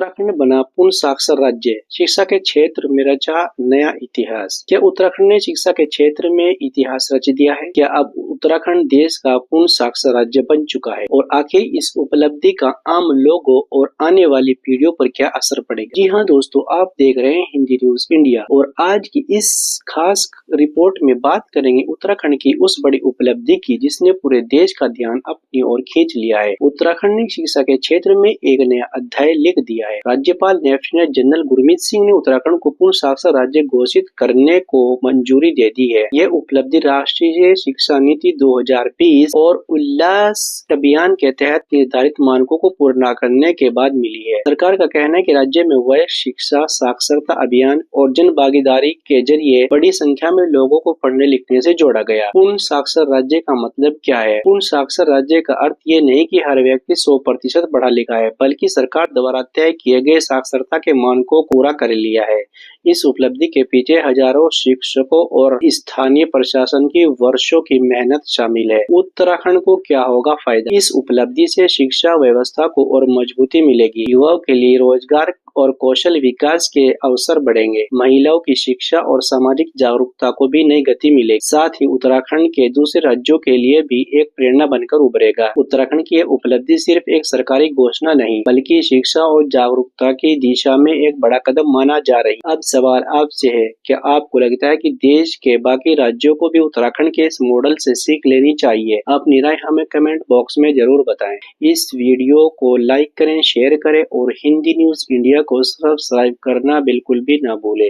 उत्तराखंड बना पूर्ण साक्षर राज्य, शिक्षा के क्षेत्र में रचा नया इतिहास। क्या उत्तराखंड ने शिक्षा के क्षेत्र में इतिहास रच दिया है? क्या अब उत्तराखंड देश का पूर्ण साक्षर राज्य बन चुका है? और आखिर इस उपलब्धि का आम लोगों और आने वाली पीढ़ियों पर क्या असर पड़ेगा? जी हाँ दोस्तों, आप देख रहे हैं हिंदी न्यूज इंडिया और आज की इस खास रिपोर्ट में बात करेंगे उत्तराखंड की उस बड़ी उपलब्धि की जिसने पूरे देश का ध्यान अपनी ओर खींच लिया है। उत्तराखंड ने शिक्षा के क्षेत्र में एक नया अध्याय लिख दिया है। राज्यपाल लेफ्टिनेंट जनरल गुरमीत सिंह ने उत्तराखंड को पूर्ण साक्षर राज्य घोषित करने को मंजूरी दे दी है। यह उपलब्धि राष्ट्रीय शिक्षा नीति 2020 और उल्लास अभियान के तहत निर्धारित मानकों को पूर्ण करने के बाद मिली है। सरकार का कहना है कि राज्य में वयस्क शिक्षा साक्षरता अभियान और जन भागीदारी के जरिए बड़ी संख्या में लोगों को पढ़ने लिखने से जोड़ा गया। पूर्ण साक्षर राज्य का मतलब क्या है? पूर्ण साक्षर राज्य का अर्थ ये नहीं कि हर व्यक्ति 100% पढ़ा लिखा है, बल्कि सरकार द्वारा तय किए गए साक्षरता के मानकों को पूरा कर लिया है। इस उपलब्धि के पीछे हजारों शिक्षकों और स्थानीय प्रशासन की वर्षों की मेहनत शामिल है। उत्तराखंड को क्या होगा फायदा? इस उपलब्धि से शिक्षा व्यवस्था को और मजबूती मिलेगी, युवाओं के लिए रोजगार और कौशल विकास के अवसर बढ़ेंगे, महिलाओं की शिक्षा और सामाजिक जागरूकता को भी नई गति मिलेगी। साथ ही उत्तराखंड के दूसरे राज्यों के लिए भी एक प्रेरणा बनकर उभरेगा। उत्तराखंड की यह उपलब्धि सिर्फ एक सरकारी घोषणा नहीं, बल्कि शिक्षा और जागरूकता की दिशा में एक बड़ा कदम माना जा रही है। अब सवाल आपसे है, क्या आपको लगता है कि देश के बाकी राज्यों को भी उत्तराखंड के इस मॉडल से सीख लेनी चाहिए? अपनी राय हमें कमेंट बॉक्स में जरूर बताएं। इस वीडियो को लाइक करें, शेयर करें और हिंदी न्यूज इंडिया को सब्सक्राइब करना बिल्कुल भी ना भूलें।